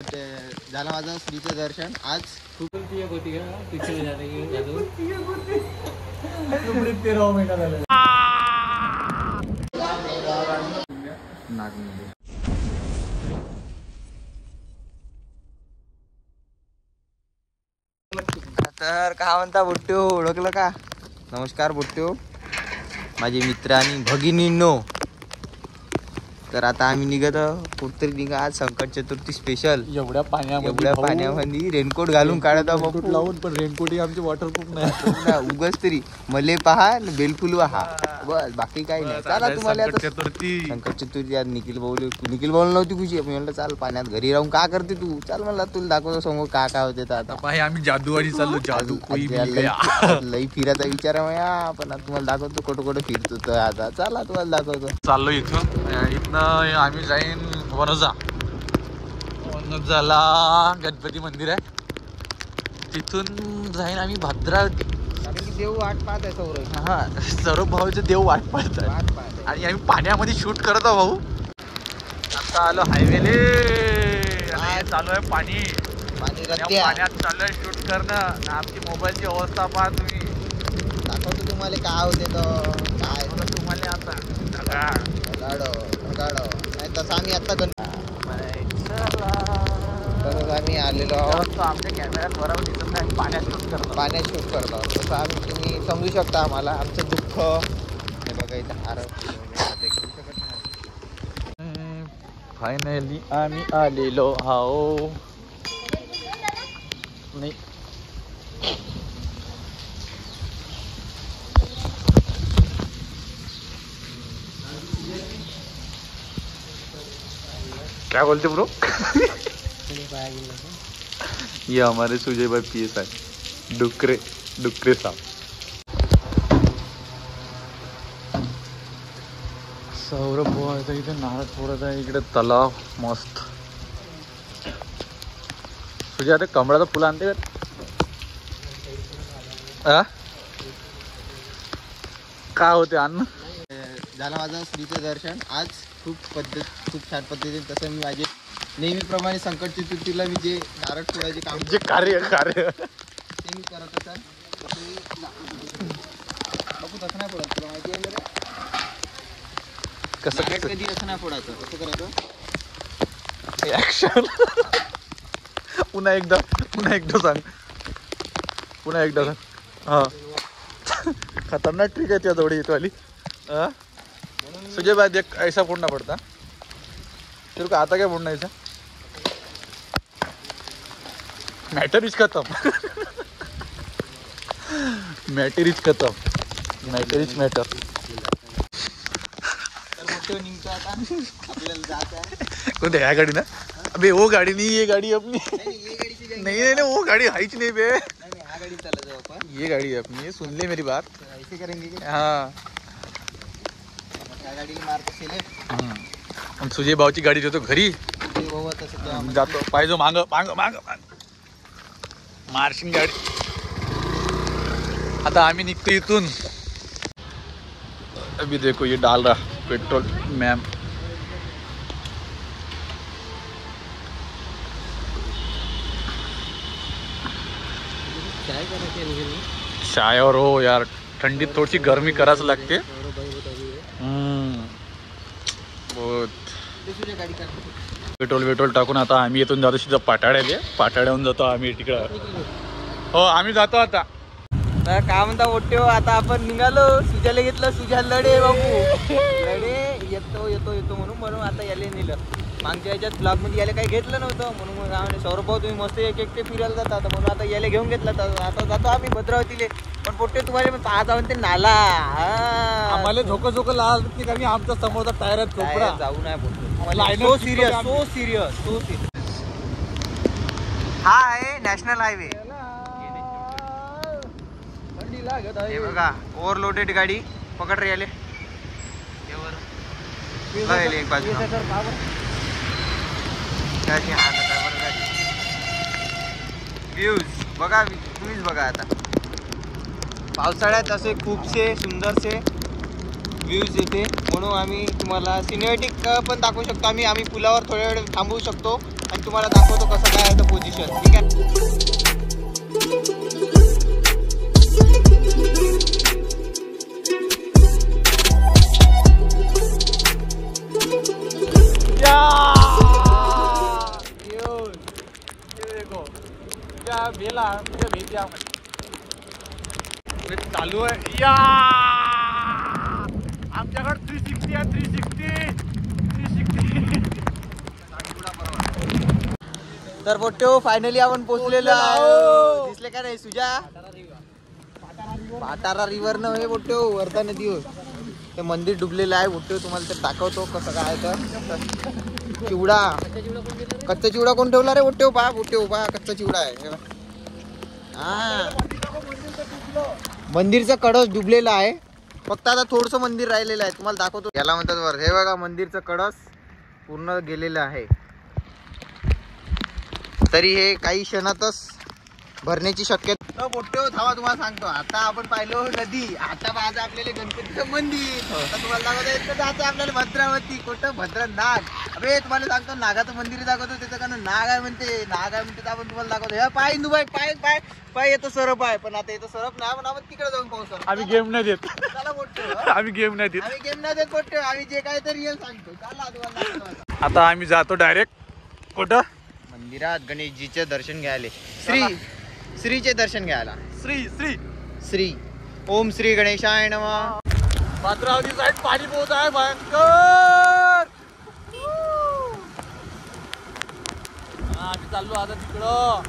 झालं माझं श्रीचं दर्शन आज खूप होती का तिथे तर का म्हणता बुट्ट्यो ओळखलं का? नमस्कार बुट्ट्यो, माझे मित्र आणि भगिनींनो. तर आता आम्ही निघत कुठतरी निघा आज संकट चतुर्थी स्पेशल. एवढ्या पाण्यामध्ये रेनकोट घालून काढत लावून, पण रेनकोट ही आमची वॉटरप्रूफ नाही. उगच तरी मले पहा बेलफुल पहा बस, बाकी काही नाही. चला तुम्हाला संकट चतुर्थी आज निखिल भाऊ नव्हती खुशी. म्हणलं चाल पाण्यात घरी राहून का करते तू, चाल म्हणला तुला दाखवतो समोर काय होते. तर आता आम्ही जादूवाडी चाललो. जादू लई फिरायचा विचार आहे या, पण आता तुम्हाला दाखवतो कुठं कुठं फिरतो. तर आता चला तुम्हाला दाखवतो. चाललो इथून आम्ही जाईन वनजाला गणपती मंदिर आहे, तिथून जाईन आम्ही भद्रावती. देव वाट पाहत आहे सौरभ. हा, सौरभ भाऊचे देव वाट पाहत आहे आणि आम्ही पाण्यामध्ये शूट करत आहो भाऊ. आता आलो हायवेले, चालू आहे पाणी पाण्यात चालू आहे शूट करणं. आमची मोबाईलची अवस्था पहा तुम्ही. दाखवतो तुम्हाला काय होते तर काय तुम्हाला आता नाही तसं आम्ही आता आम्ही आलेलो आहोत. आमच्या कॅमेऱ्यात बरोबर दिसत नाही, पाण्यात शूट करतो. तसं आम्ही तुम्ही समजू शकता आम्हाला आमचं दुःख. हे बघा इथं हार फायनली आम्ही आलेलो हाओ. नाही क्या बोलते ब्रो? ये हमारे सुजय भाई PSI डुकरे साहब. सौरभ भाऊ इथे नारळ फोडत आहे. इकडे तलाव मस्त. सुजय आता कमळाचं फुलं आणते का होते अन्न. झालं माझं श्रीचं दर्शन आज खूप छान पद्धतीने. तसं मी माझे नेहमीप्रमाणे संकट चतुर्थीला मी जे नारळ फोडायचे काम जे कार्य ते मी करत होता. बापू तसं नाही फोडायचं, तुला माहिती आहे बरं कसं कधी असं नाही फोडायचं. कसं करायचं ऍक्शन. पुन्हा एकदा सांग. हा खतरनाक ट्रिक है त्याजवळ येतो वाली. सुजय भाई देख ऐसा फोड़ना पड़ता तेरे को आता क्या फोड़ना ऐसा. मैटर इज खत्म. Matter is matter. निघतो आता आपल्याला जात आहे. कोणत्या ह्या गाडी ना? अबे वो गाड़ी नहीं, ये गाड़ी अपनी. नहीं वो गाड़ी हाइच नहीं बे. गाड़ी चला जाओ अपन. ये गाड़ी है अपनी, सुन ले मेरी बात. ऐसे करेंगे क्या? हाँ गाड़ी मारतो सेलेक्ट. सुजय भाऊची गाडी ठेवतो घरी, जातो पाहिजे मांग मार्शिंग गाडी. आता आम्ही निघतो इथून. अभी देखो ये डाल रहा पेट्रोल मैम. चाय और हो यार, थंडीत थोडीशी गरमी करायच लागते. बहुत पेट्रोल टाकून आता आम्ही येथून जातो सीधा पाटाड्याहून जातो आम्ही तिकडं. हो आम्ही जातो आता. तर काय म्हणता मोठ्यो, आता आपण निघालो. सुजाला घेतलं. सुजा लढे बाबू लढे येतो म्हणून आता याला नेलं. मागच्या याच्यात ब्लॉग मध्ये याला काही घेतलं नव्हतं म्हणून सौरभ भाऊ तुम्ही मस्त एक फिरायला जातात म्हणून आता याला घेऊन घेतला. तर आता जातो आम्ही भद्रावतीले. पण पोट्टे तुम्हाला पण पाहता म्हणते नाला आम्हाला झोकं लागते कारण आमचा समोरचा टायर जाऊ नाही. So serious. हा आहे नॅशनल हायवे. हे बघा ओव्हरलोडेड गाडी पकड रे. याले एक बाजू व्ह्यूज बघा तुम्हीच बघा. आता पावसाळ्यात असे खूपसे सुंदरसे व्ह्यूज येते, म्हणून आम्ही तुम्हाला सिनेमॅटिक पण दाखवू शकतो. आम्ही पुलावर थोड्या वेळ थांबवू शकतो आणि तुम्हाला दाखवतो कसं काय आहे पोझिशन. ठीक आहे. चालू आहे या आमच्याकडे 360 आहे. 360. तर पोट्यो फायनली आपण पोहोचलेलो आहोत. दिसले का नाही सुजा? पाटारा रिव्हर न हे पोट्यो वर्धा नदीवर ते मंदिर डुबलेलं आहे पोट्यो. तुम्हाला ते दाखवतो कसं काय. तर चिवडा, कच्चा चिवडा कोण ठेवला रे पोट्यो? पहा पोट्यो, पहा कच्चा चिवडा आहे. हा, मंदिरचा कळस डुबलेला आहे. फक्त आता थोडंसं मंदिर राहिलेलं आहे, तुम्हाला दाखवतो. याला म्हणतात वर. हे बघा मंदिरचं कळस पूर्ण गेलेलं आहे. तरी हे काही क्षणातच भरण्याची शक्यता. मोठे थांबा तुम्हाला सांगतो. आता आपण पाहिलो नदी, आता पाहायचं आपल्याला गणपतीचं मंदिर. आता तुम्हाला दाखवतो जायचं आपल्याला भद्रावती. कुठं भद्रा नाग. अबे तुम्हाला सांगतो नागाचं मंदिर दाखवतो. त्याचं कारण नाग आहे म्हणते, नाग आहे म्हणते. आपण तुम्हाला दाखवतो. हे पाय इंदूबाई, पाय पाय पाय येतो सरप आहे. पण आता येतो सरप नाही, पण आपण तिकडे जाऊन पाहू सर. आम्ही गेम नाही देत. चला मोठे, आम्ही गेम नाही देत. आम्ही गेम नाही देत मोठे. आम्ही जे काय ते रिअल सांगतो. चला तुम्हाला आता आम्ही जातो डायरेक्ट कुठं? मंदिरात गणेशजीचे दर्शन घ्यायला. श्रीचे दर्शन घ्यायला. श्री ओम श्री गणेशाय नमः. भद्रावती साईड पाणी पोहत आहे भयंकर. आम्ही चाललो आता तिकडं.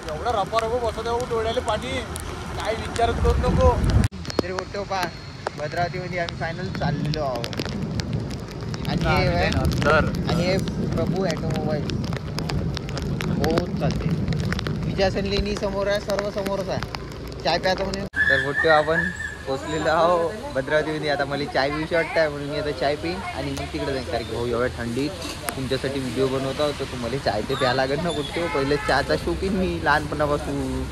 एवढं रपा बसत आहे डोळ्याले पाणी, काही विचारच करू नको. तरी मोठं पा भद्रावतीमध्ये आम्ही फायनल चाललेलो आहोत. आणि हे प्रभू ऑटोमोबाईल बहुत चालते. विजय लेणी समोर आहे, सर्व समोरच आहे. चाय प्यायचं म्हणून तर मोठे आपण पोचलेलो आहो भद्रावतीमध्ये. आता मला चाय पिऊशी वाटतं आहे, म्हणून मी आता चाय पिईन आणि मी तिकडे जाईन. कारण की भाऊ एवढ्या थंडीत तुमच्यासाठी व्हिडिओ बनवतो, तर तुम्हाला चाय ते प्यायला लागत ना कुठे. पहिले चहाचा शौकीन मी लहानपणापासून.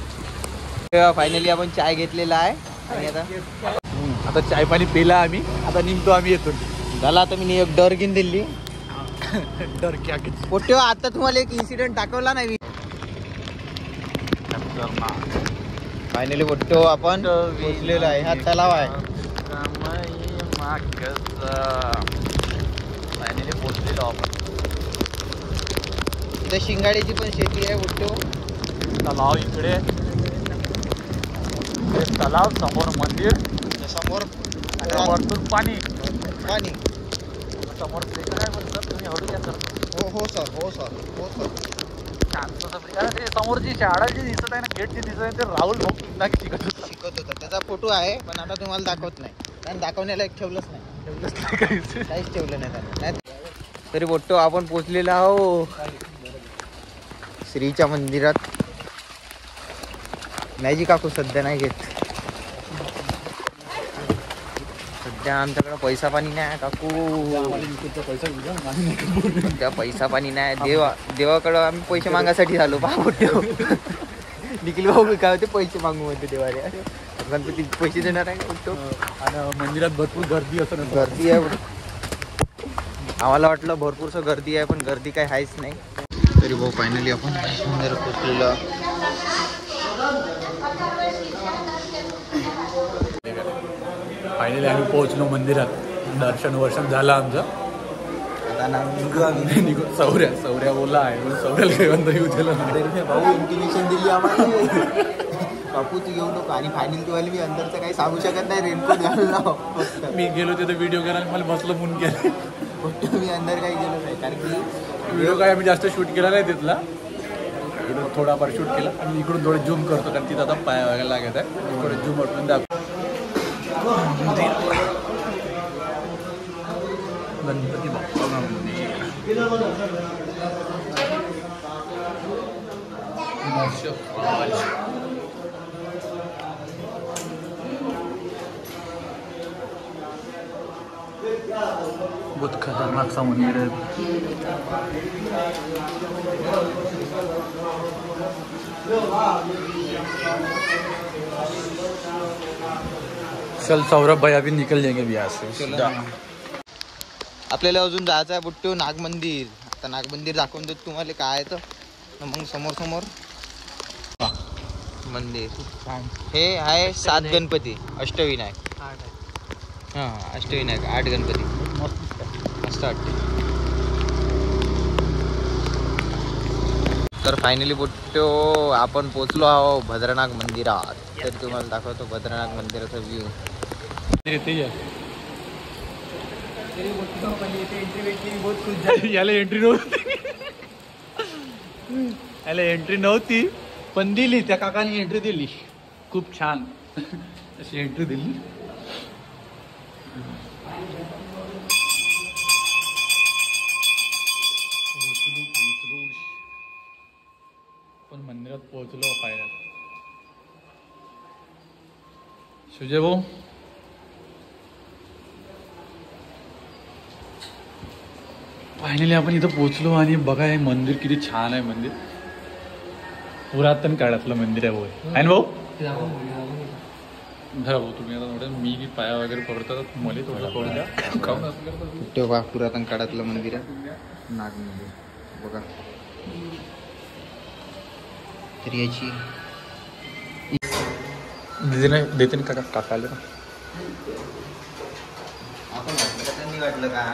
फायनली आपण चाय घेतलेला आहे आणि आता चाय पाणी पिला आम्ही. आता निघतो आम्ही. येतो झाला. आता मी एक डर घेऊन दिली. डर क्या पोट्यो आता तुम्हाला एक इन्सिडेंट दाखवला नाही. फायनली पोट्यो आपण पोचलेलो आहे. हा तलाव आहे. फायनली पोचलेलो आपण. इथे शिंगाडीची पण शेती आहे पोट्यो. तलाव इकडे, तलाव समोर मंदिर, समोर वरतून पाणी. पाणी समोर काय बोलतात तुम्ही? हळू या सर. हो सर, हो सर, हो सर. ते समोरची शाळा जी दिसत आहे ना, गेट जी दिसत आहे, ते राहुल भाऊ शिकत होता. त्याचा फोटो आहे, पण आता तुम्हाला दाखवत नाही. कारण दाखवण्याला एक ठेवलंच नाही. काहीच ठेवलं नाही त्याला. तरी फोटो आपण पोचलेला आहो श्रीच्या मंदिरात. नाही जी काकू सध्या नाही घेत. सध्या आमच्याकडे पैसा पाणी नाही काकू. सध्या पैसा पाणी नाही. देवाकडं आम्ही पैसे मागायसाठी झालो. भाऊ निखिल भाऊ काय होते पैसे मागू म्हणते देवाला. गणपती पैसे देणार आहे का? आणि मंदिरात भरपूर गर्दी असं. गर्दी आहे. आम्हाला वाटलं भरपूरसं गर्दी आहे, पण गर्दी काही आहेच नाही. तरी भाऊ फायनली आपण मंदिरात पोचलेलो. फायनली आम्ही पोहोचलो मंदिरात. दर्शन झालं आमचं. आता निघू. सौर्या ओला आहे म्हणून सौर्याला काही अंदर येऊ दिलं नाही. भाऊ इंटिमेशन दिली आम्हाला. बापू तू येऊ नको. आणि फायनल तुम्हाला मी अंदरचं काही सांगू शकत नाही. रेनकोट घालून मी गेलो तिथे व्हिडिओ करायला. मला बसलं म्हणून केलं. मी अंदर काही गेलो नाही. कारण की व्हिडिओ काय आम्ही जास्त शूट केला नाही तिथला. इकडून थोडाफार शूट केला आणि इकडून थोडं झूम करतो, कारण तिथं आता पाय वगैरे लागत आहे. थोडं झूम वाटून दाखव. गणपती बाप्पा बहुत खतरनाक सा मंदिर है. चल सौरभ भाई अभी निकल जाएंगे भी यहाँ से. आपल्याला अजून जायचं आहे बुट्टू नाग मंदिर. आता नाग मंदिर दाखवून देतो तुम्हाला काय आहे तर मग समोर मंदिर. हे आहे 7 गणपती अष्टविनायक. हां अष्टविनायक 8 गणपती मस्त वाटते. तर फायनली बुट्टो आपण पोचलो आहो भद्रनाग मंदिरात. तर तुम्हाला दाखवतो भद्रनाग मंदिराचा व्ह्यू. याला एंट्री नव्हती, याला एंट्री नव्हती पण दिली. त्या काकाने एंट्री दिली. खूप छान अशी एंट्री दिली. पोहोचलो पण मंदिरात पोहोचलो फायनल. सुजय भाऊ फायनली आपण इथं पोहोचलो आणि बघा हे मंदिर किती छान आहे. मंदिर पुरातन काळातलं मंदिर आहे भाऊ. आहे ना भाऊ? धरा भाऊ तुम्ही आता थोडं मी पाया वगैरे पकडतात मला थोडं पडू तेव्हा पुरातन काळातलं मंदिर आहे नाग मंदिर बघा. तर याची देते ना काका आले ना. आपण त्यांनी वाटलं का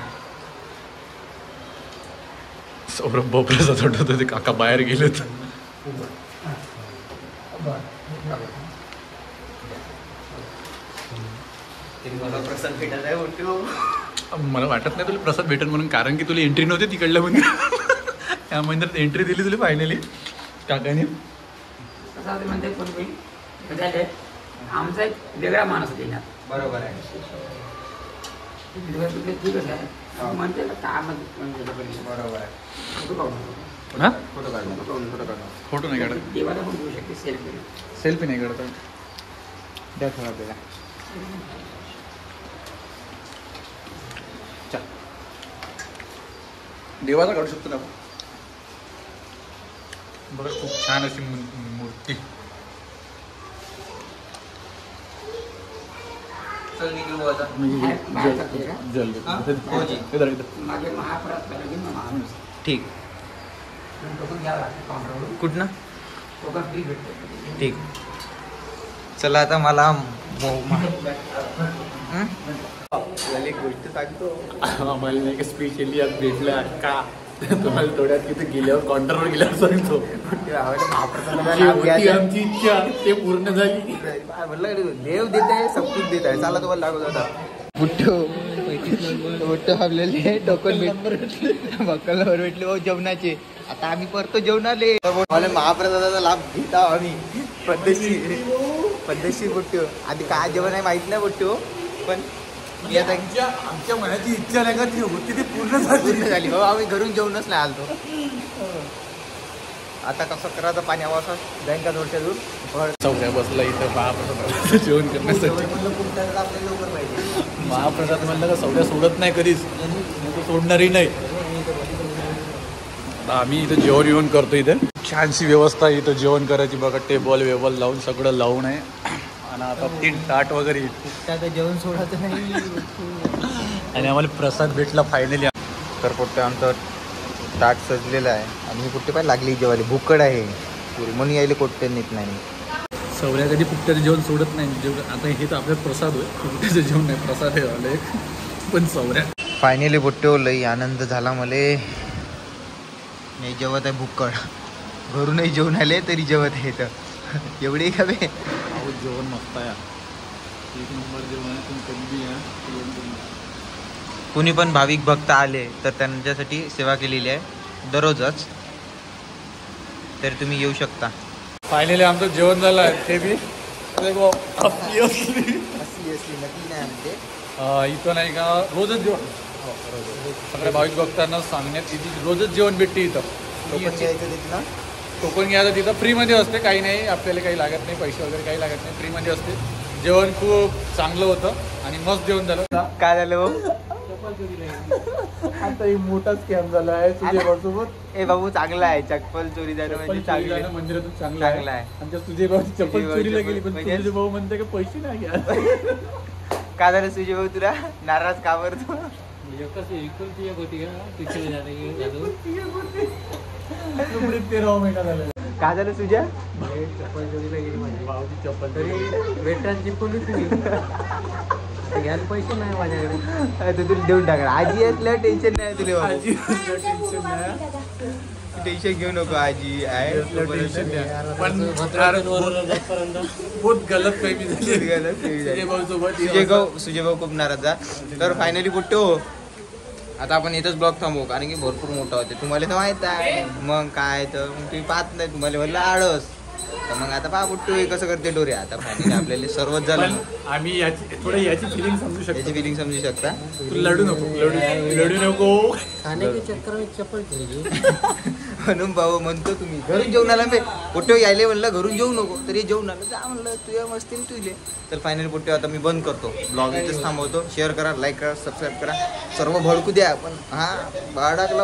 सौरभ बापरेचा वाटत होते काका बाहेर गेले तर. प्रसाद भेटत आहे मला वाटत नाही तुला प्रसाद भेटेल म्हणून, कारण की तुला एंट्री नव्हती तिकडल्या मंदिरात. त्या मंदिरात एंट्री दिली तुला फायनली काकाने. प्रसाद म्हणते पण झाले आमचा एक वेगळा माणूस देणार. बरोबर आहे. ठीकच आहे म्हणते काय बरोबर आहे. हा फोटो काढ. फोटो नाही काढत. देवाला पण घेऊ शकते सेल्फी. सेल्फी नाही काढत. द्या थोडा आपल्याला. देवाला काढू शकतो ना बघा. खूप छान अशी मूर्ती. चल निघू आता. मागे महापरात ठीक. कुठनं? फ्री भेटते. ठीक. चला आता मला एक गोष्ट सांगतो. आम्हाला नाही का स्पेशली आज भेटलं का तुम्हाला थोड्यात तिथे गेल्यावर काउंटरवर गेल्यावर सांगतो. आमची इच्छा ते पूर्ण झाली. म्हटलं देव देत आहे सब कुछ देत आहे. चला तुम्हाला लागू जाता बुट्टो आपल्याला टोकन बक्कलवर भेटले भाऊ जेवणाचे. आता आम्ही परतो जेवणाले. महाप्रसादाचा लाभ घेत आहो आम्ही पद्धतशीर बुट्टो. आधी काय जेवण आहे माहित नाही बुट्टो पण आमच्या मनाची इच्छा नाही का ती होती ती पूर्ण झाली. हो आम्ही घरून जेवणच नाही आलतो. आता कसं करायचं पाणी हवा असं जाईन का थोडच्या दूर चौथ्या बसला इथं महाप्रसाद जेवण करण्यासाठी. आपल्याला लवकर पाहिजे. महाप्रसाद म्हणलं का सौद्या सोडत नाही कधीच, सोडणारही नाही. आम्ही इथं जेवण करतो. इथं छानशी व्यवस्था आहे इथं जेवण करायची बघा. टेबल वेबल लावून सगळं लावून आहे. आणि आता 3 ताट वगैरे जेवण सोडायचं नाही. आणि आम्हाला प्रसाद भेटला फायनली. तर पोट्टे आमचं ताट सजलेलं आहे आणि कुठे पाय लागली जेवायला. भूकड आहे पुरी म्हणून यायला कोट्टे नेत नाही. सौर्या कधी पुट्ट्याचं जेवण सोडत नाही. जेवण आता हे तर आपल्याला प्रसाद होय. पुट्ट्याचं जेवण नाही प्रसाद आहे आलं एक. पण सौर्या फायनली बुट्टे लई आनंद झाला मले. नाही जेवत आहे भूकड. घरूनही जेवण आले तरी जेवत आहे तर एवढी का बे. जेवण मस्त आहे. 1 नंबर जेवण आहे. तुम्ही कधी या कुणी पण भाविक भक्त आले तर त्यांच्यासाठी सेवा केलेली आहे दररोजच. तर तुम्ही येऊ शकता. फायनली आमचं जेवण झालं आहे. ते बी इथं नाही का रोजच जेवण. सगळ्या भाविक भक्तांना सांगण्यात येते रोजच जेवण भेटते इथं. टोकन घ्यायचं तिथं फ्रीमध्ये असते. काही नाही आपल्याला काही लागत नाही. पैसे वगैरे काही लागत नाही. फ्रीमध्ये असते. जेवण खूप चांगलं होतं आणि मस्त जेवण झालं. काय झालं आता एक मोठा स्कॅम झाला आहे तुझ्यासोबत. ए बाबू चांगला आहे. चप्पल चोरी झालं म्हणजे चांगलं मंदिरातून चांगलं आहे. आमच्या तुझे भाऊ चप्पल चोरीला गेली पण तुझे भाऊ म्हणते की पैसे नाही घ्या. काय झालं सुजय भाऊ तुला नाराज का बरं तू काय झालं तुझ्या घ्यायला पैसे नाही माझ्याकडे तुला देऊन टाका आजी असल्या टेन्शन नाही तुला टेन्शन घेऊ नको आजी आहे बहुत गलत फहमी सुजय भाऊ खूप नाराज आहे. तर फायनली कुठे आता आपण इथंच ब्लॉग थांबवू कारण की भरपूर मोठा होते तुम्हाला तर माहित आहे मग काय तर मग तुम्ही पाहत नाही तुम्हाला म्हणलं आळस तर मग आता पहा बुट्टू कसं करते डोरे आता फायनली आपल्याला सर्वच झालं आम्ही याची फिलिंग समजू शकतो याची फिलिंग समजू शकता तू लढू नको खाण्याच्या चक्कर में चप्पल केली म्हणून भाऊ म्हणतो तुम्ही घरून जेवण आला बे पोट्यो यायले म्हणलं घरून जेवू नको तरी जेवून आलं जा म्हणलं तुझ्या मस्ती तुझे तर फायनली पोट्यो आता मी बंद करतो ब्लॉग इथेच थांबवतो शेअर करा लाईक करा सबस्क्राईब करा सर्व भडकू द्या पण हा बाळाला